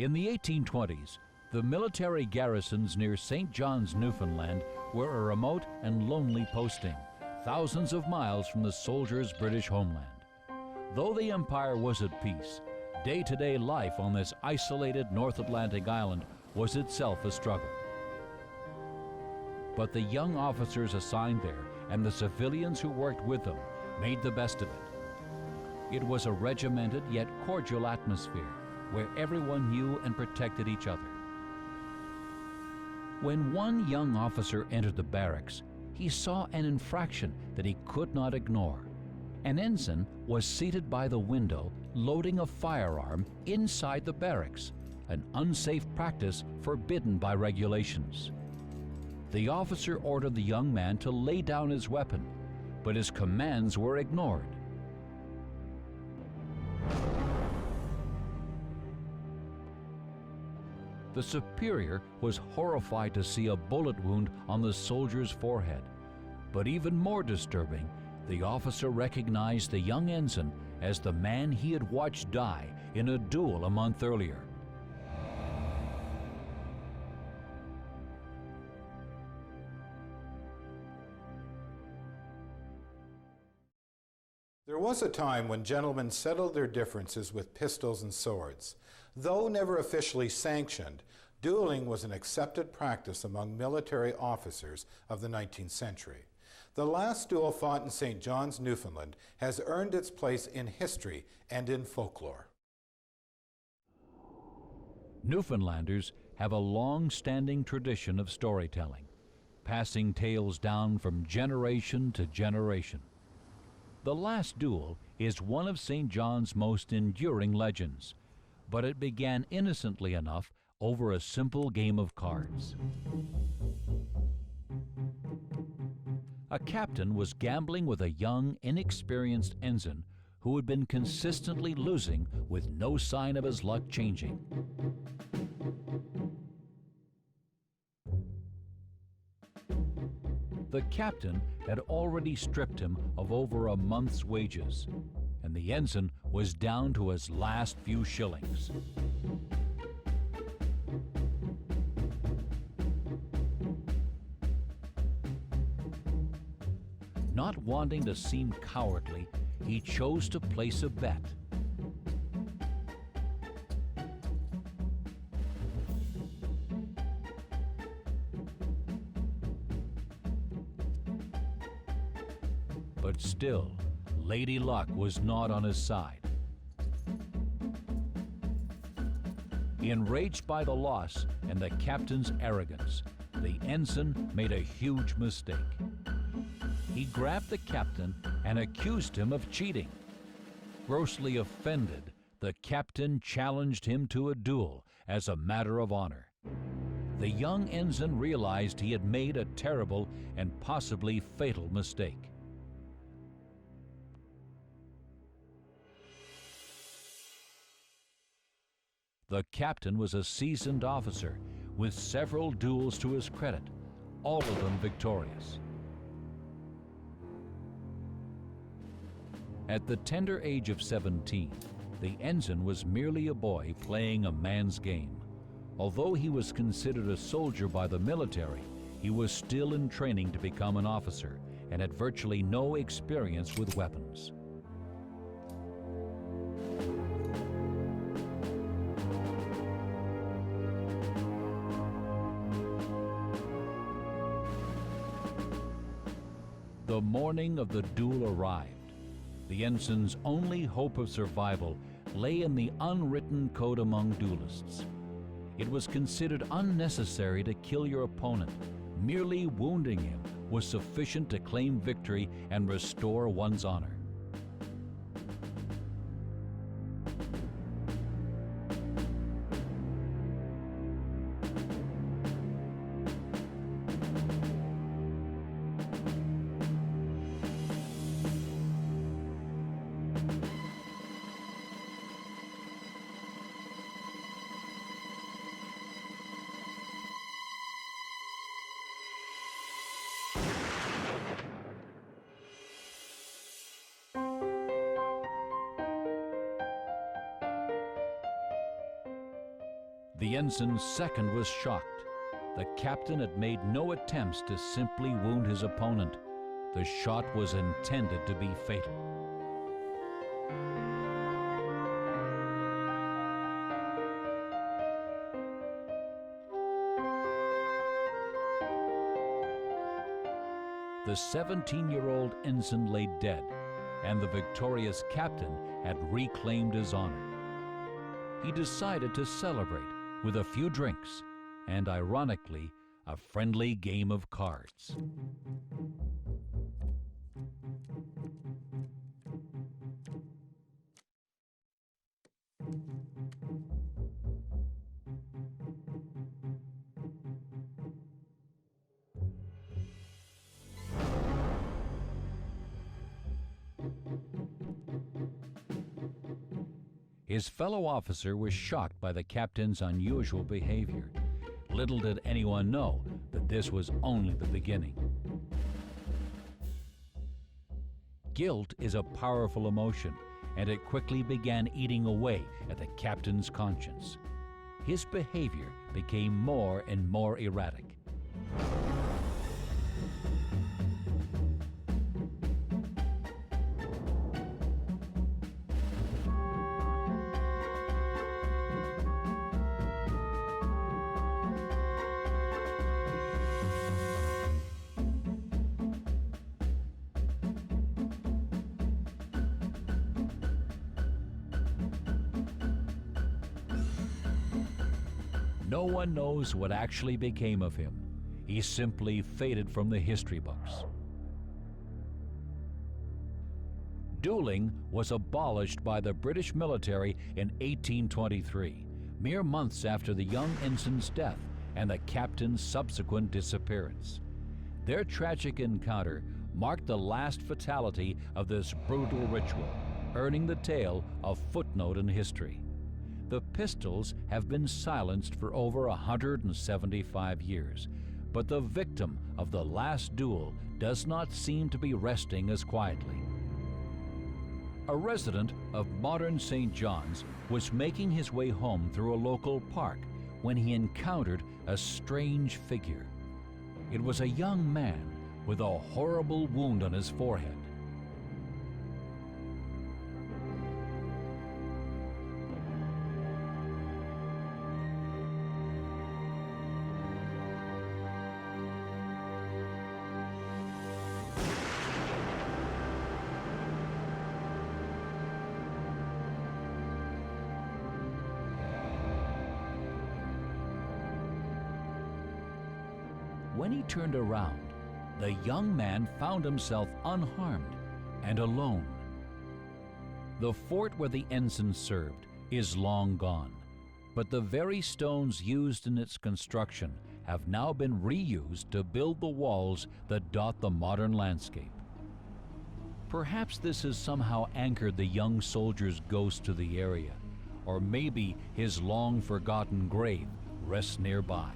In the 1820s, the military garrisons near St. John's, Newfoundland were a remote and lonely posting, thousands of miles from the soldiers' British homeland. Though the Empire was at peace, day-to-day life on this isolated North Atlantic island was itself a struggle. But the young officers assigned there and the civilians who worked with them made the best of it. It was a regimented yet cordial atmosphere where everyone knew and protected each other. When one young officer entered the barracks, he saw an infraction that he could not ignore. An ensign was seated by the window loading a firearm inside the barracks, an unsafe practice forbidden by regulations. The officer ordered the young man to lay down his weapon, but his commands were ignored. The superior was horrified to see a bullet wound on the soldier's forehead, but even more disturbing, the officer recognized the young ensign as the man he had watched die in a duel a month earlier. There was a time when gentlemen settled their differences with pistols and swords. Though never officially sanctioned, dueling was an accepted practice among military officers of the 19th century. The last duel fought in St. John's, Newfoundland, has earned its place in history and in folklore. Newfoundlanders have a long-standing tradition of storytelling, passing tales down from generation to generation. The last duel is one of St. John's most enduring legends, but it began innocently enough over a simple game of cards. A captain was gambling with a young, inexperienced ensign who had been consistently losing with no sign of his luck changing. The captain had already stripped him of over a month's wages, and the ensign was down to his last few shillings. Not wanting to seem cowardly, he chose to place a bet. But still, Lady Luck was not on his side. Enraged by the loss and the captain's arrogance, the ensign made a huge mistake. He grabbed the captain and accused him of cheating. Grossly offended, the captain challenged him to a duel as a matter of honor. The young ensign realized he had made a terrible and possibly fatal mistake. The captain was a seasoned officer with several duels to his credit, all of them victorious. At the tender age of 17, the ensign was merely a boy playing a man's game. Although he was considered a soldier by the military, he was still in training to become an officer and had virtually no experience with weapons. The morning of the duel arrived. The ensign's only hope of survival lay in the unwritten code among duelists. It was considered unnecessary to kill your opponent. Merely wounding him was sufficient to claim victory and restore one's honor. The ensign's second was shocked. The captain had made no attempts to simply wound his opponent. The shot was intended to be fatal. The 17-year-old ensign lay dead, and the victorious captain had reclaimed his honor. He decided to celebrate with a few drinks and, ironically, a friendly game of cards. His fellow officer was shocked by the captain's unusual behavior. Little did anyone know that this was only the beginning. Guilt is a powerful emotion, and it quickly began eating away at the captain's conscience. His behavior became more and more erratic. No one knows what actually became of him. He simply faded from the history books. Dueling was abolished by the British military in 1823, mere months after the young ensign's death and the captain's subsequent disappearance. Their tragic encounter marked the last fatality of this brutal ritual, earning the tale a footnote in history. The pistols have been silenced for over 175 years, but the victim of the last duel does not seem to be resting as quietly. A resident of modern St. John's was making his way home through a local park when he encountered a strange figure. It was a young man with a horrible wound on his forehead. When he turned around, the young man found himself unharmed and alone. The fort where the ensign served is long gone, but the very stones used in its construction have now been reused to build the walls that dot the modern landscape. Perhaps this has somehow anchored the young soldier's ghost to the area, or maybe his long-forgotten grave rests nearby.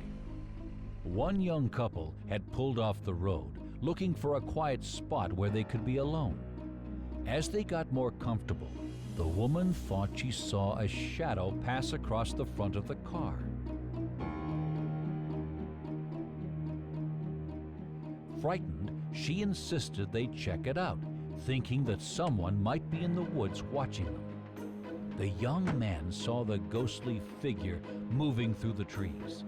One young couple had pulled off the road, looking for a quiet spot where they could be alone. As they got more comfortable, the woman thought she saw a shadow pass across the front of the car. Frightened, she insisted they check it out, thinking that someone might be in the woods watching them. The young man saw the ghostly figure moving through the trees.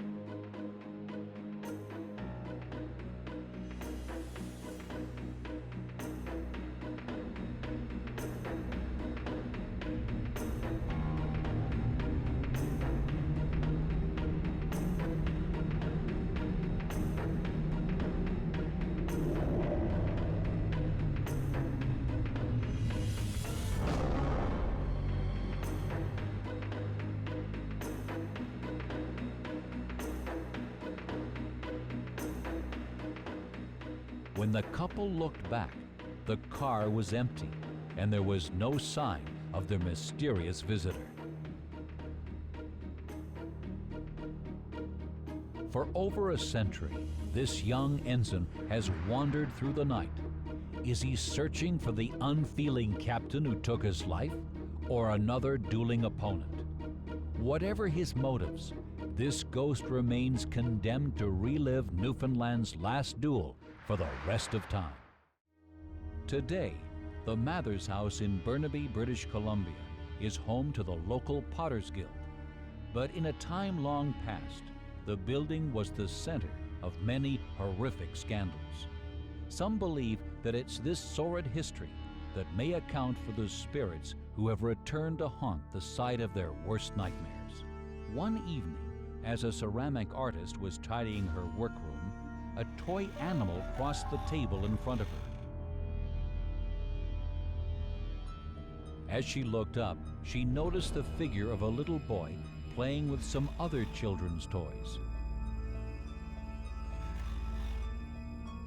When the couple looked back, the car was empty, and there was no sign of their mysterious visitor. For over a century, this young ensign has wandered through the night. Is he searching for the unfeeling captain who took his life, or another dueling opponent? Whatever his motives, this ghost remains condemned to relive Newfoundland's last duel for the rest of time. Today, the Mathers House in Burnaby, British Columbia, is home to the local Potters Guild. But in a time long past, the building was the center of many horrific scandals. Some believe that it's this sordid history that may account for the spirits who have returned to haunt the site of their worst nightmares. One evening, as a ceramic artist was tidying her workroom, a toy animal crossed the table in front of her. As she looked up, she noticed the figure of a little boy playing with some other children's toys.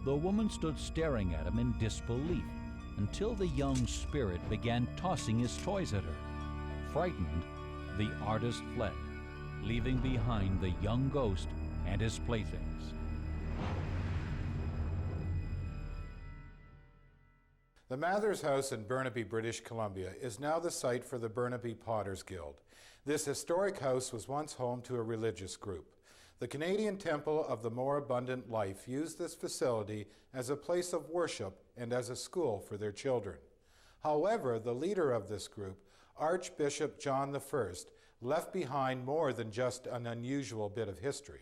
The woman stood staring at him in disbelief until the young spirit began tossing his toys at her. Frightened, the artist fled, leaving behind the young ghost and his playthings. The Mathers House in Burnaby, British Columbia is now the site for the Burnaby Potters Guild. This historic house was once home to a religious group. The Canadian Temple of the More Abundant Life used this facility as a place of worship and as a school for their children. However, the leader of this group, Archbishop John I, left behind more than just an unusual bit of history.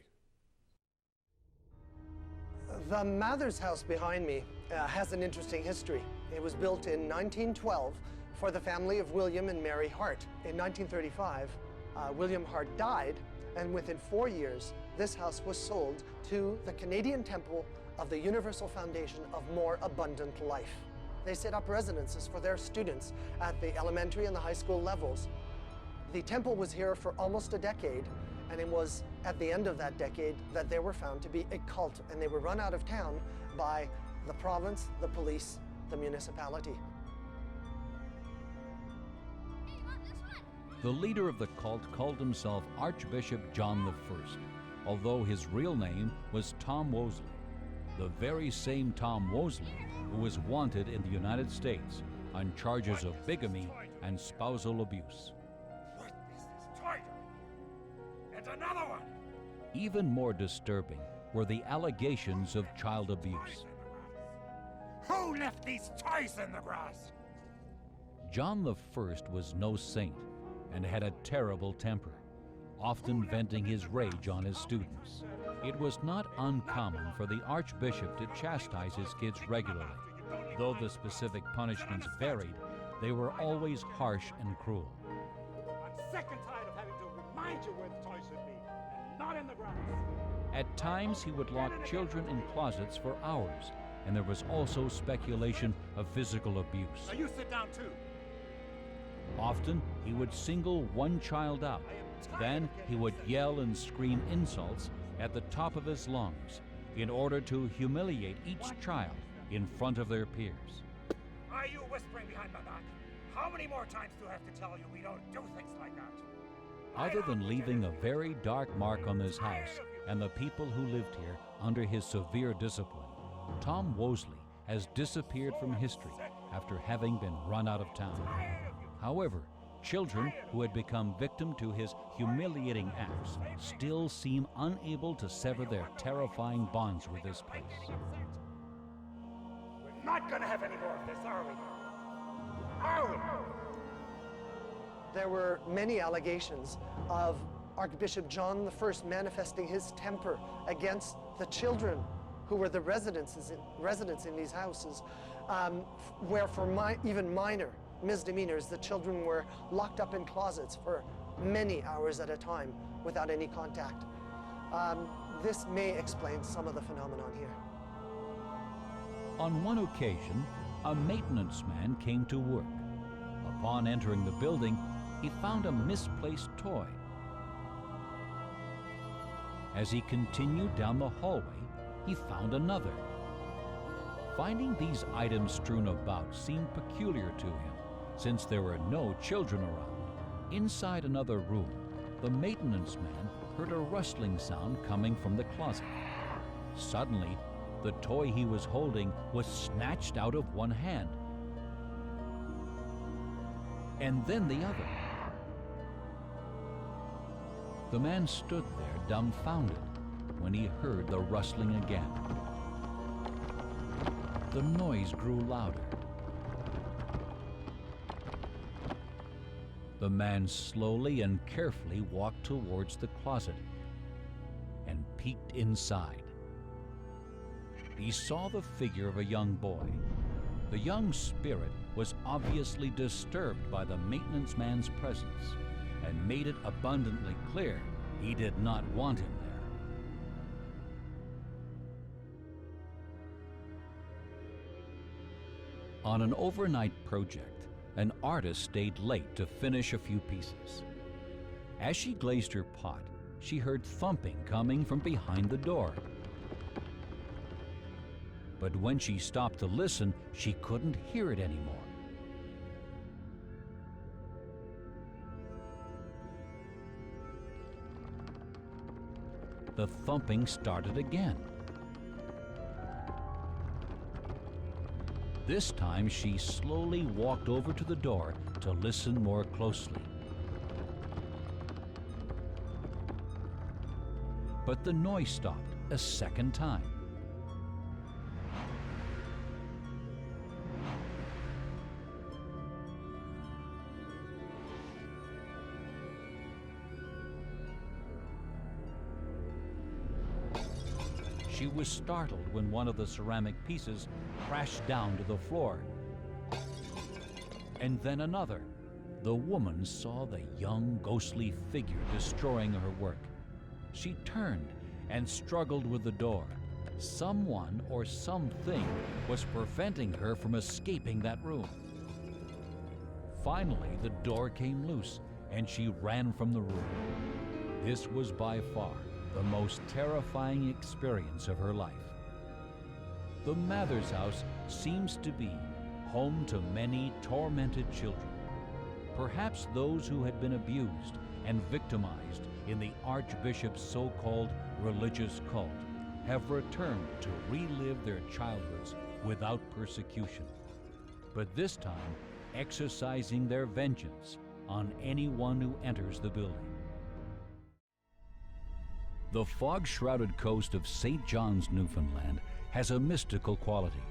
The Mathers House behind me has an interesting history. It was built in 1912 for the family of William and Mary Hart. In 1935, William Hart died, and within 4 years, this house was sold to the Canadian Temple of the Universal Foundation of More Abundant Life. They set up residences for their students at the elementary and the high school levels. The temple was here for almost a decade, and it was at the end of that decade that they were found to be a cult, and they were run out of town by the province, the police, the municipality. The leader of the cult called himself Archbishop John I, although his real name was Tom Wosley, the very same Tom Wosley who was wanted in the United States on charges of bigamy and spousal abuse. What is this tiger? And another one! Even more disturbing were the allegations of child abuse. Who left these toys in the grass? John I was no saint and had a terrible temper, often venting his rage on his students. It was not uncommon for the Archbishop to chastise his kids regularly. Though the specific punishments varied, they were always harsh and cruel. I'm sick and tired of having to remind you where the toys should be, and not in the grass. At times, he would lock children in closets for hours, and there was also speculation of physical abuse. Now you sit down too. Often, he would single one child out. Then he would yell and scream insults at the top of his lungs in order to humiliate each child in front of their peers. Are you whispering behind my back? How many more times do I have to tell you we don't do things like that? Other than leaving a very dark mark on this house and the people who lived here under his severe discipline, Tom Wosley has disappeared from history after having been run out of town. However, children who had become victim to his humiliating acts still seem unable to sever their terrifying bonds with this place. We're not going to have any more of this, are we? Are we? There were many allegations of Archbishop John I manifesting his temper against the children who were the residents in these houses, where for even minor misdemeanors, the children were locked up in closets for many hours at a time without any contact. This may explain some of the phenomenon here. On one occasion, a maintenance man came to work. Upon entering the building, he found a misplaced toy. As he continued down the hallway, he found another. Finding these items strewn about seemed peculiar to him, since there were no children around. Inside another room, the maintenance man heard a rustling sound coming from the closet. Suddenly, the toy he was holding was snatched out of one hand, and then the other. The man stood there dumbfounded when he heard the rustling again. The noise grew louder. The man slowly and carefully walked towards the closet and peeked inside. He saw the figure of a young boy. The young spirit was obviously disturbed by the maintenance man's presence and made it abundantly clear he did not want him there. On an overnight project, an artist stayed late to finish a few pieces. As she glazed her pot, she heard thumping coming from behind the door. But when she stopped to listen, she couldn't hear it anymore. The thumping started again. This time, she slowly walked over to the door to listen more closely. But the noise stopped a second time. She was startled when one of the ceramic pieces crashed down to the floor. And then another. The woman saw the young, ghostly figure destroying her work. She turned and struggled with the door. Someone or something was preventing her from escaping that room. Finally, the door came loose and she ran from the room. This was by far the most terrifying experience of her life. The Mathers house seems to be home to many tormented children. Perhaps those who had been abused and victimized in the Archbishop's so-called religious cult have returned to relive their childhoods without persecution, but this time exercising their vengeance on anyone who enters the building. The fog-shrouded coast of St. John's, Newfoundland has a mystical quality,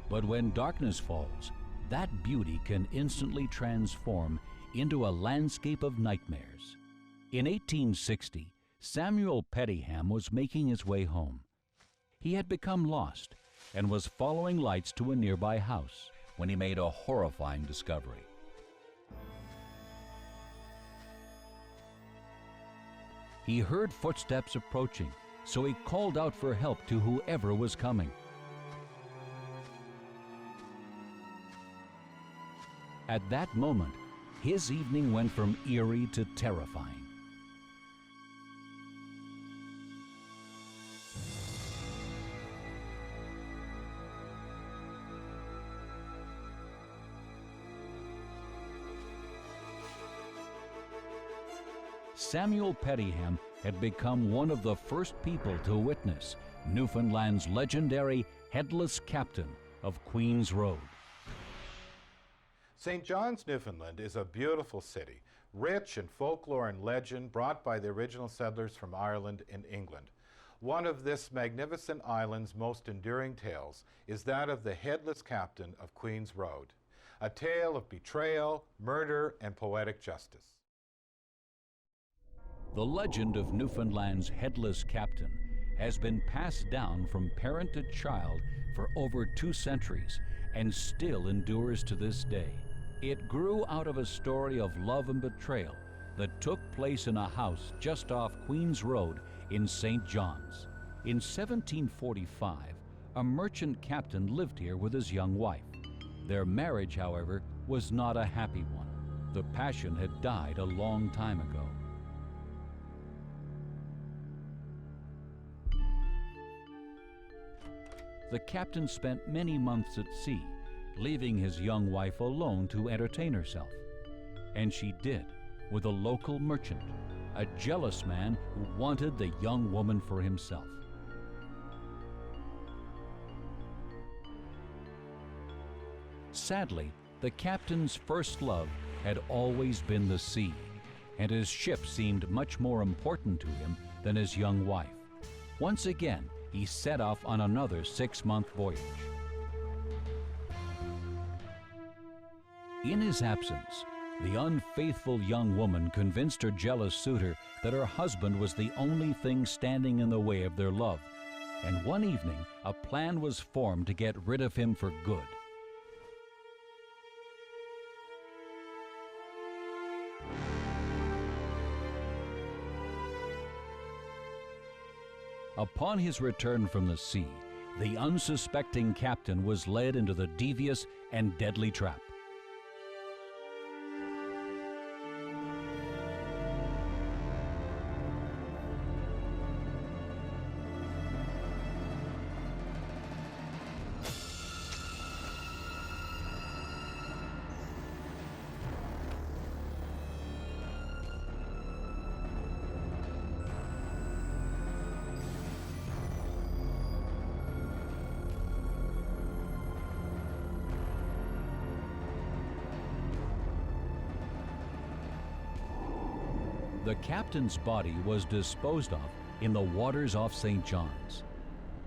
but when darkness falls, that beauty can instantly transform into a landscape of nightmares. In 1860, Samuel Pettyham was making his way home. He had become lost and was following lights to a nearby house when he made a horrifying discovery. He heard footsteps approaching, so he called out for help to whoever was coming. At that moment, his evening went from eerie to terrifying. Samuel Pettyham had become one of the first people to witness Newfoundland's legendary headless captain of Queen's Road. St. John's, Newfoundland is a beautiful city, rich in folklore and legend brought by the original settlers from Ireland and England. One of this magnificent island's most enduring tales is that of the headless captain of Queen's Road, a tale of betrayal, murder, and poetic justice. The legend of Newfoundland's headless captain has been passed down from parent to child for over 2 centuries and still endures to this day. It grew out of a story of love and betrayal that took place in a house just off Queen's Road in St. John's. In 1745, a merchant captain lived here with his young wife. Their marriage, however, was not a happy one. The passion had died a long time ago. The captain spent many months at sea, leaving his young wife alone to entertain herself. And she did, with a local merchant, a jealous man who wanted the young woman for himself. Sadly, the captain's first love had always been the sea, and his ship seemed much more important to him than his young wife. Once again, he set off on another 6-month voyage. In his absence, the unfaithful young woman convinced her jealous suitor that her husband was the only thing standing in the way of their love, and one evening a plan was formed to get rid of him for good. Upon his return from the sea, the unsuspecting captain was led into the devious and deadly trap. The captain's body was disposed of in the waters off St. John's.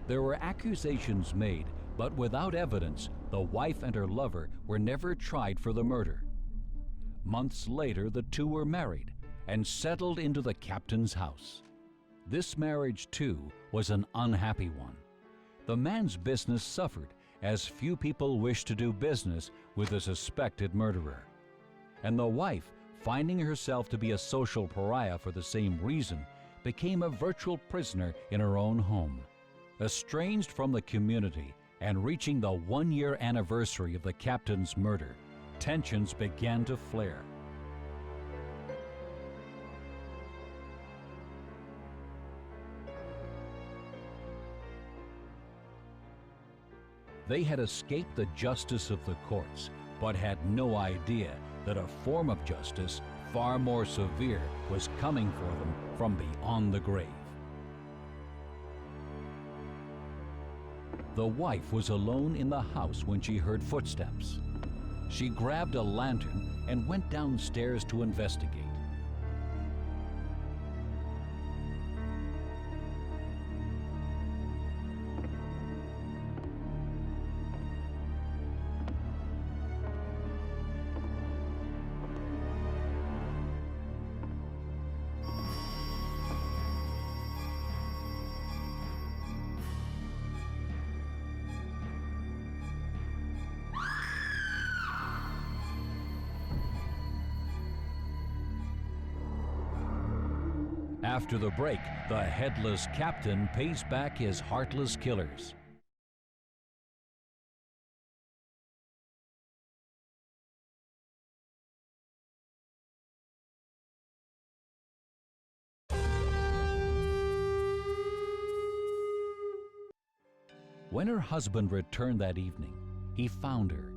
There were accusations made, but without evidence, the wife and her lover were never tried for the murder. Months later, the two were married and settled into the captain's house. This marriage, too, was an unhappy one. The man's business suffered, as few people wished to do business with a suspected murderer. And the wife, finding herself to be a social pariah for the same reason, became a virtual prisoner in her own home. Estranged from the community and reaching the 1-year anniversary of the captain's murder, tensions began to flare. They had escaped the justice of the courts, but had no idea that a form of justice far more severe was coming for them from beyond the grave. The wife was alone in the house when she heard footsteps. She grabbed a lantern and went downstairs to investigate. After the break, the headless captain pays back his heartless killers. When her husband returned that evening, he found her.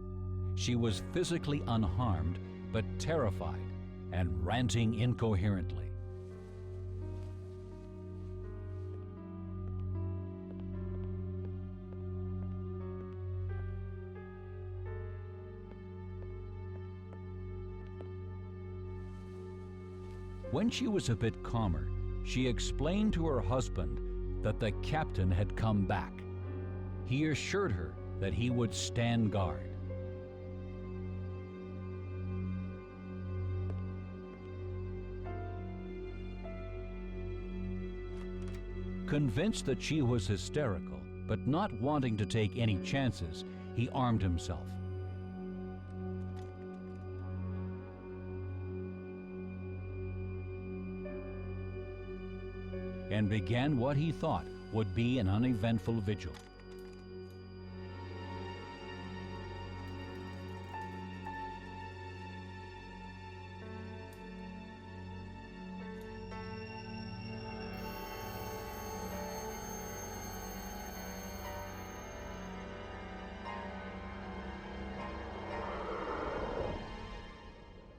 She was physically unharmed, but terrified and ranting incoherently. When she was a bit calmer, she explained to her husband that the captain had come back. He assured her that he would stand guard. Convinced that she was hysterical, but not wanting to take any chances, he armed himself. And began what he thought would be an uneventful vigil.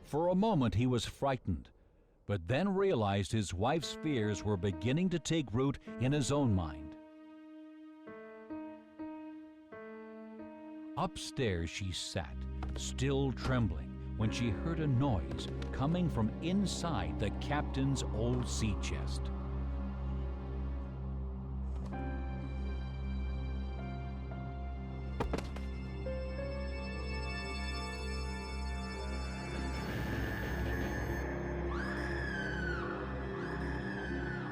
For a moment he was frightened, but then realized his wife's fears were beginning to take root in his own mind. Upstairs she sat, still trembling, when she heard a noise coming from inside the captain's old sea chest.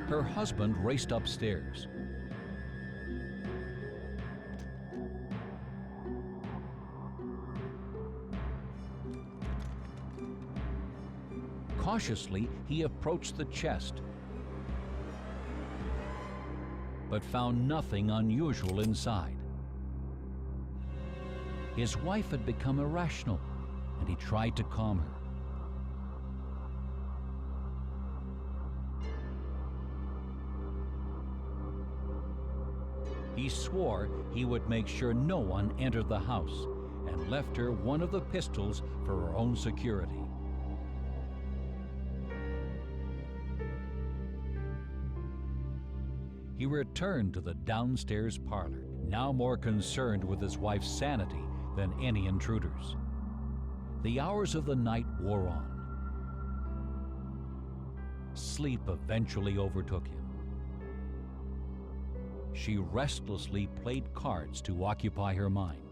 Her husband raced upstairs. Cautiously, he approached the chest, but found nothing unusual inside. His wife had become irrational, and he tried to calm her. He swore he would make sure no one entered the house and left her one of the pistols for her own security. He returned to the downstairs parlor, now more concerned with his wife's sanity than any intruders. The hours of the night wore on. Sleep eventually overtook him. She restlessly played cards to occupy her mind.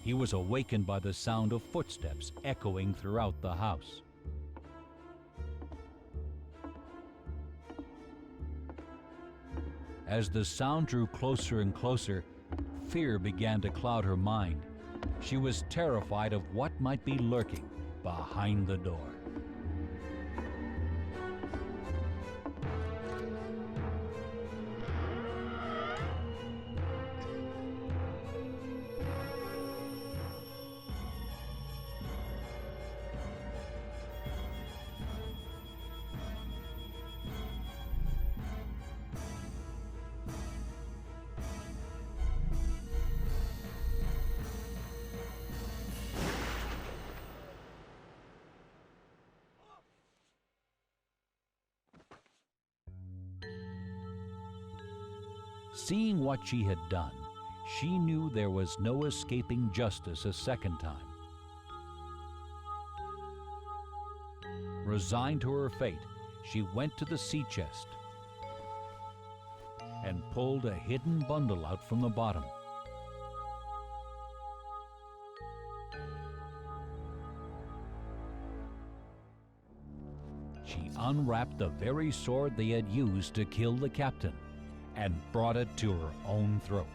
He was awakened by the sound of footsteps echoing throughout the house. As the sound drew closer and closer, fear began to cloud her mind. She was terrified of what might be lurking behind the door. Seeing what she had done, she knew there was no escaping justice a second time. Resigned to her fate, she went to the sea chest and pulled a hidden bundle out from the bottom. She unwrapped the very sword they had used to kill the captain and brought it to her own throat.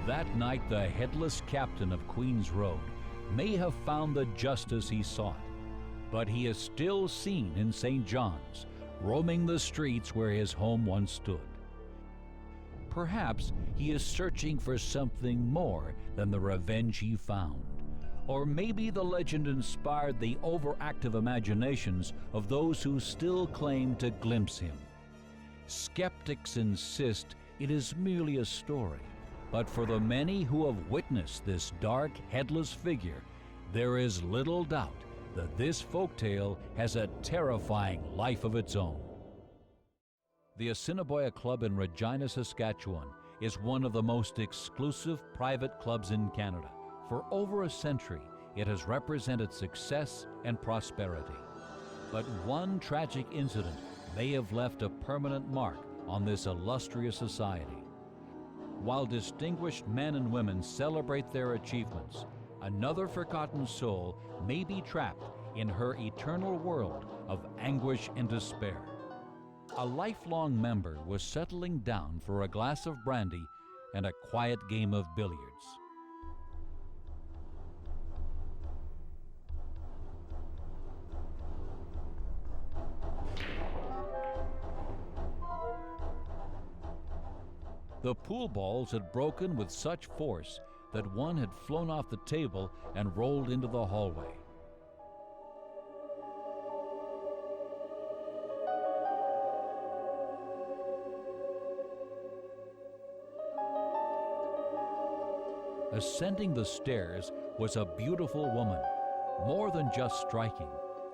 That night, the headless captain of Queen's Road may have found the justice he sought, but he is still seen in St. John's, roaming the streets where his home once stood. Perhaps he is searching for something more than the revenge he found. Or maybe the legend inspired the overactive imaginations of those who still claim to glimpse him. Skeptics insist it is merely a story, but for the many who have witnessed this dark, headless figure, there is little doubt that this folktale has a terrifying life of its own. The Assiniboia Club in Regina, Saskatchewan is one of the most exclusive private clubs in Canada. For over a century, it has represented success and prosperity. But one tragic incident may have left a permanent mark on this illustrious society. While distinguished men and women celebrate their achievements, another forgotten soul may be trapped in her eternal world of anguish and despair. A lifelong member was settling down for a glass of brandy and a quiet game of billiards. The pool balls had broken with such force that one had flown off the table and rolled into the hallway. Ascending the stairs, was a beautiful woman. More than just striking,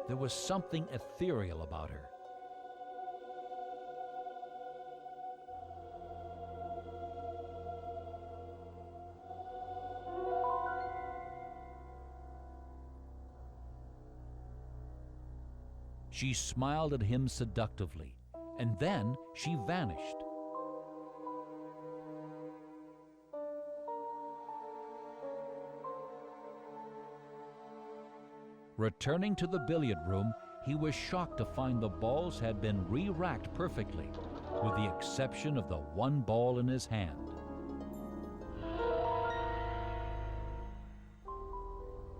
there was something ethereal about her. She smiled at him seductively, and then she vanished. Returning to the billiard room, he was shocked to find the balls had been re-racked perfectly, with the exception of the one ball in his hand.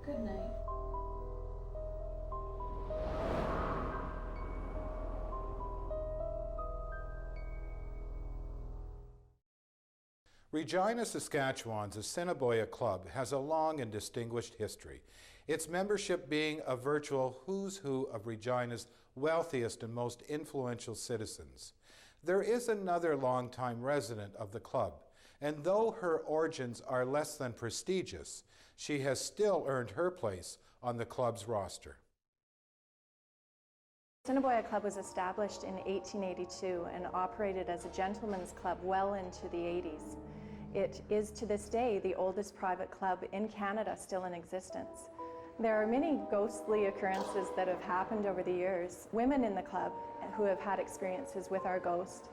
Good night. Regina, Saskatchewan's Assiniboia Club has a long and distinguished history, its membership being a virtual who's who of Regina's wealthiest and most influential citizens. There is another longtime resident of the club, and though her origins are less than prestigious, she has still earned her place on the club's roster. Assiniboia Club was established in 1882 and operated as a gentleman's club well into the 80s. It is to this day the oldest private club in Canada still in existence. There are many ghostly occurrences that have happened over the years. Women in the club who have had experiences with our ghost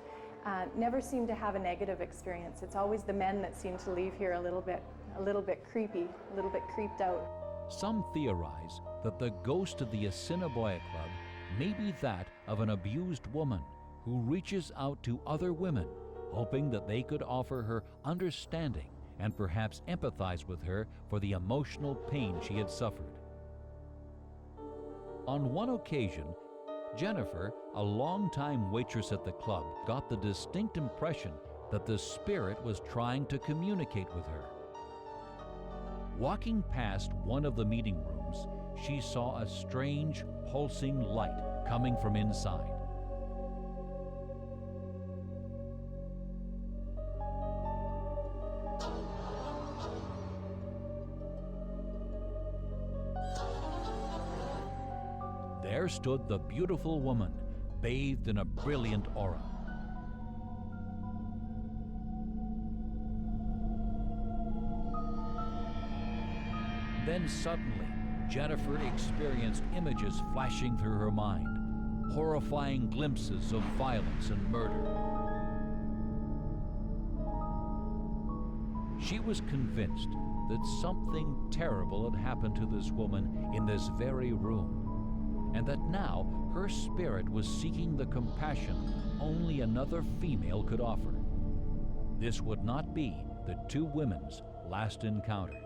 never seem to have a negative experience. It's always the men that seem to leave here a little bit creepy, a little bit creeped out. Some theorize that the ghost of the Assiniboia Club may be that of an abused woman who reaches out to other women, hoping that they could offer her understanding and perhaps empathize with her for the emotional pain she had suffered. On one occasion, Jennifer, a longtime waitress at the club, got the distinct impression that the spirit was trying to communicate with her. Walking past one of the meeting rooms, she saw a strange, pulsing light coming from inside. There stood the beautiful woman, bathed in a brilliant aura. Then suddenly, Jennifer experienced images flashing through her mind, horrifying glimpses of violence and murder. She was convinced that something terrible had happened to this woman in this very room, and that now her spirit was seeking the compassion only another female could offer. This would not be the two women's last encounter.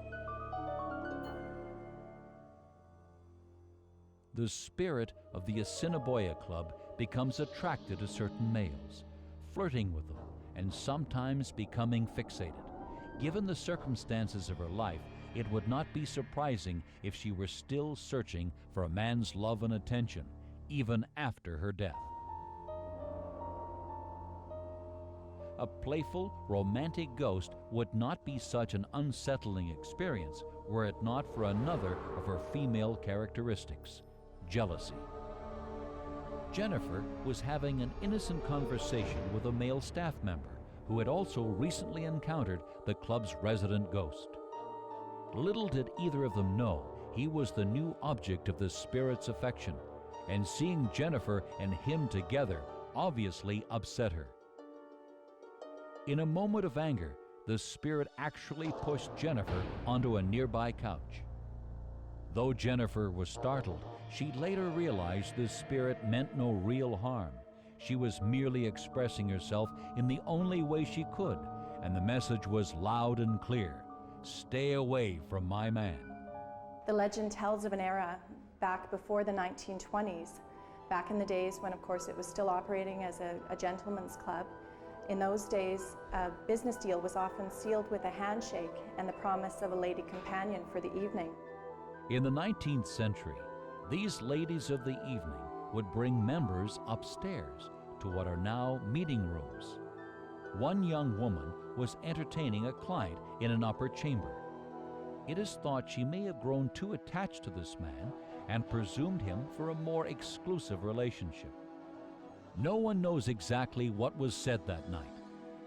The spirit of the Assiniboia Club becomes attracted to certain males, flirting with them and sometimes becoming fixated. Given the circumstances of her life, it would not be surprising if she were still searching for a man's love and attention, even after her death. A playful, romantic ghost would not be such an unsettling experience were it not for another of her female characteristics: jealousy. Jennifer was having an innocent conversation with a male staff member who had also recently encountered the club's resident ghost. Little did either of them know he was the new object of the spirit's affection, and seeing Jennifer and him together obviously upset her. In a moment of anger, the spirit actually pushed Jennifer onto a nearby couch. Though Jennifer was startled, she later realized the spirit meant no real harm. She was merely expressing herself in the only way she could, and the message was loud and clear: "Stay away from my man." The legend tells of an era back before the 1920s, back in the days when, of course, it was still operating as a gentleman's club. In those days, a business deal was often sealed with a handshake and the promise of a lady companion for the evening. In the 19th century, these ladies of the evening would bring members upstairs to what are now meeting rooms. One young woman was entertaining a client in an upper chamber. It is thought she may have grown too attached to this man and presumed him for a more exclusive relationship. No one knows exactly what was said that night,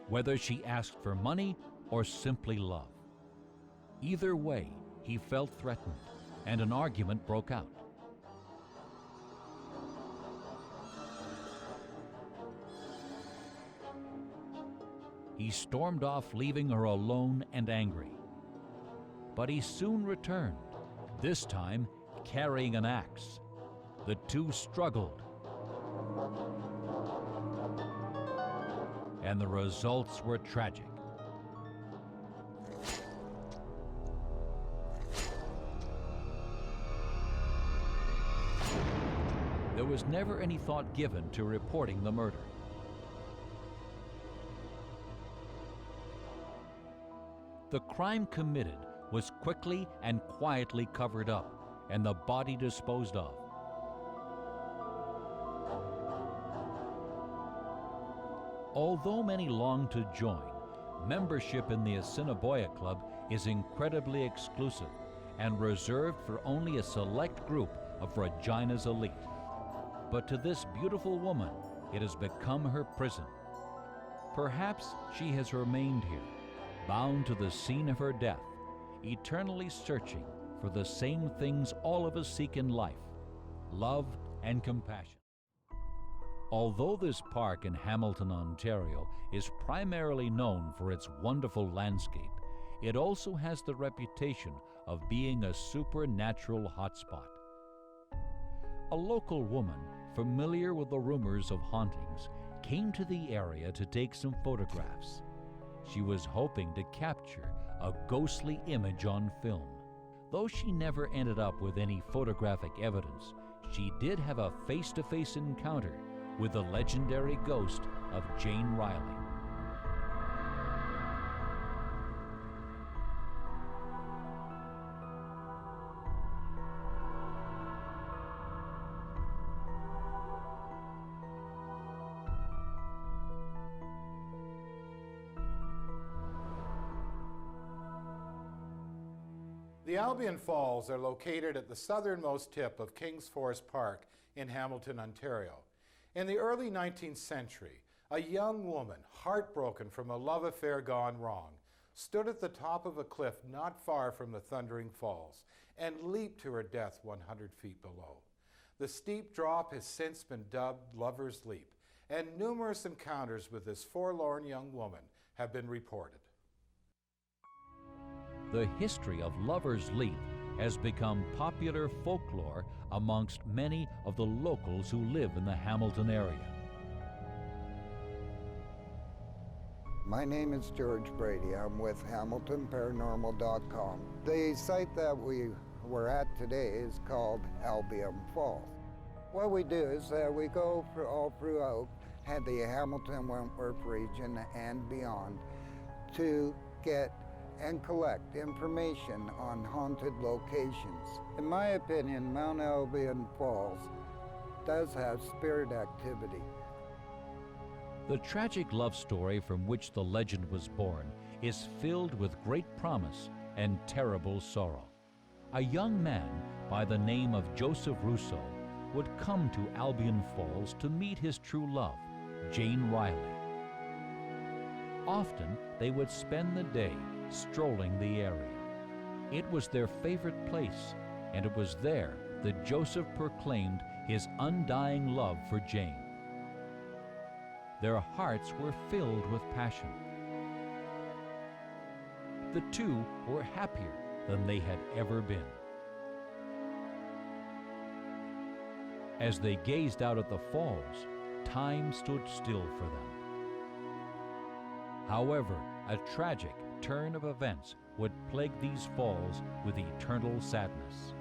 whether she asked for money or simply love. Either way, he felt threatened, and an argument broke out. He stormed off, leaving her alone and angry. But he soon returned, this time carrying an axe. The two struggled, and the results were tragic. There was never any thought given to reporting the murder. The crime committed was quickly and quietly covered up, and the body disposed of. Although many long to join, membership in the Assiniboia Club is incredibly exclusive and reserved for only a select group of Regina's elite. But to this beautiful woman, it has become her prison. Perhaps she has remained here, bound to the scene of her death, eternally searching for the same things all of us seek in life: love and compassion. Although this park in Hamilton, Ontario is primarily known for its wonderful landscape, it also has the reputation of being a supernatural hotspot. A local woman, familiar with the rumors of hauntings, came to the area to take some photographs. She was hoping to capture a ghostly image on film. Though she never ended up with any photographic evidence, she did have a face-to-face encounter with the legendary ghost of Jane Riley. The Albion Falls are located at the southernmost tip of Kings Forest Park in Hamilton, Ontario. In the early 19th century, a young woman, heartbroken from a love affair gone wrong, stood at the top of a cliff not far from the thundering falls and leaped to her death 100 feet below. The steep drop has since been dubbed Lover's Leap, and numerous encounters with this forlorn young woman have been reported. The history of Lover's Leap has become popular folklore amongst many of the locals who live in the Hamilton area. My name is George Brady. I'm with HamiltonParanormal.com. The site that we were at today is called Albion Falls. What we do is we go all throughout the Hamilton-Wentworth region and beyond to get and collect information on haunted locations. In my opinion, Mount Albion Falls does have spirit activity. The tragic love story from which the legend was born is filled with great promise and terrible sorrow. A young man by the name of Joseph Rousseau would come to Albion Falls to meet his true love, Jane Riley. Often they would spend the day strolling the area. It was their favorite place, and it was there that Joseph proclaimed his undying love for Jane. Their hearts were filled with passion. The two were happier than they had ever been. As they gazed out at the falls, time stood still for them. However, a tragic turn of events would plague these falls with eternal sadness.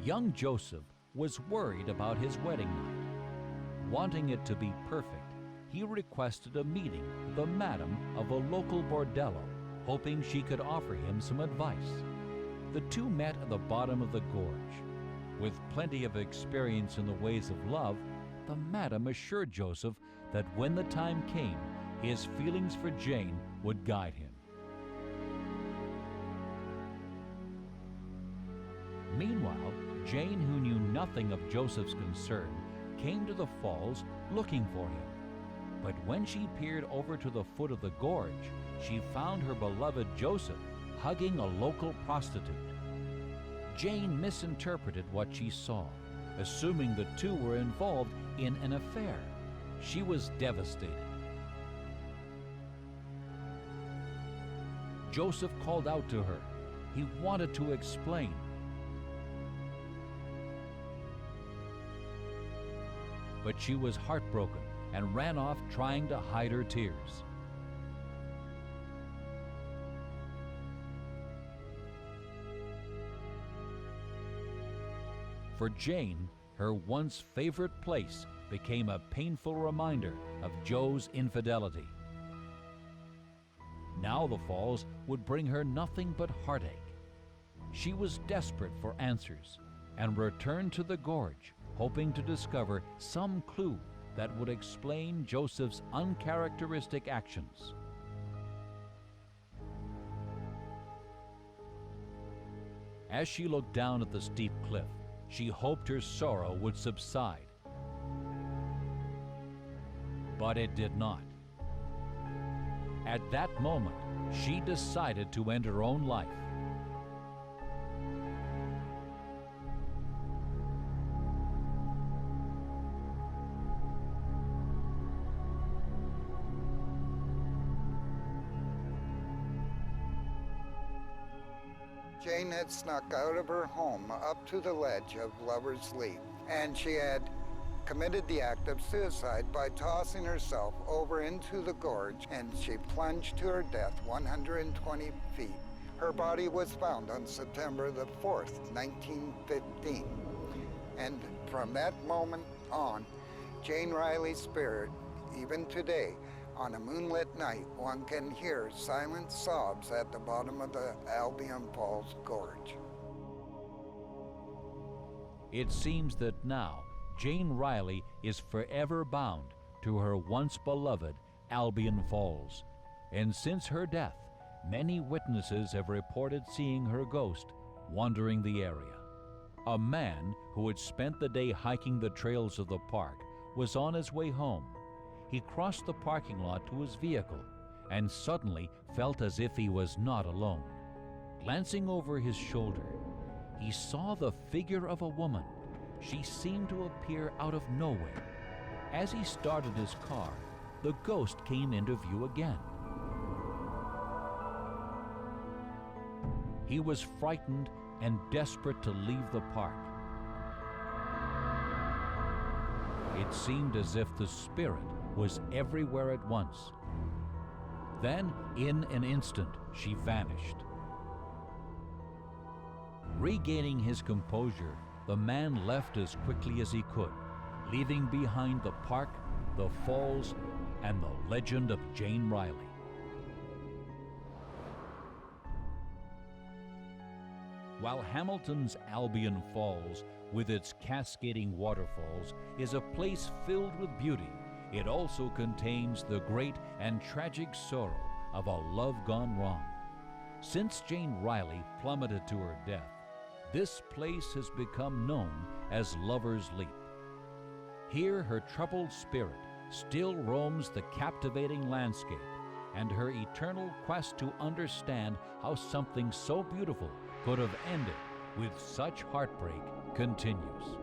Young Joseph was worried about his wedding night. Wanting it to be perfect, he requested a meeting with the madam of a local bordello, hoping she could offer him some advice. The two met at the bottom of the gorge. With plenty of experience in the ways of love, the madam assured Joseph that when the time came, his feelings for Jane would guide him. Meanwhile, Jane, who knew nothing of Joseph's concern, came to the falls looking for him. But when she peered over to the foot of the gorge, she found her beloved Joseph hugging a local prostitute. Jane misinterpreted what she saw, assuming the two were involved in an affair. She was devastated. Joseph called out to her. He wanted to explain. But she was heartbroken and ran off trying to hide her tears. For Jane, her once favorite place became a painful reminder of Joe's infidelity. Now the falls would bring her nothing but heartache. She was desperate for answers and returned to the gorge, hoping to discover some clue that would explain Joseph's uncharacteristic actions. As she looked down at the steep cliff, she hoped her sorrow would subside. But it did not. At that moment, she decided to end her own life. Jane had snuck out of her home up to the ledge of Lover's Leap, and she had committed the act of suicide by tossing herself over into the gorge, and she plunged to her death 120 feet. Her body was found on September the 4th, 1915. And from that moment on, Jane Riley's spirit, even today, on a moonlit night, one can hear silent sobs at the bottom of the Albion Falls Gorge. It seems that now Jane Riley is forever bound to her once beloved Albion Falls. And since her death, many witnesses have reported seeing her ghost wandering the area. A man who had spent the day hiking the trails of the park was on his way home. He crossed the parking lot to his vehicle and suddenly felt as if he was not alone. Glancing over his shoulder, he saw the figure of a woman. She seemed to appear out of nowhere. As he started his car, the ghost came into view again. He was frightened and desperate to leave the park. It seemed as if the spirit was everywhere at once. Then, in an instant, she vanished. Regaining his composure, the man left as quickly as he could, leaving behind the park, the falls, and the legend of Jane Riley. While Hamilton's Albion Falls, with its cascading waterfalls, is a place filled with beauty, it also contains the great and tragic sorrow of a love gone wrong. Since Jane Riley plummeted to her death, this place has become known as Lover's Leap. Here her troubled spirit still roams the captivating landscape, and her eternal quest to understand how something so beautiful could have ended with such heartbreak continues.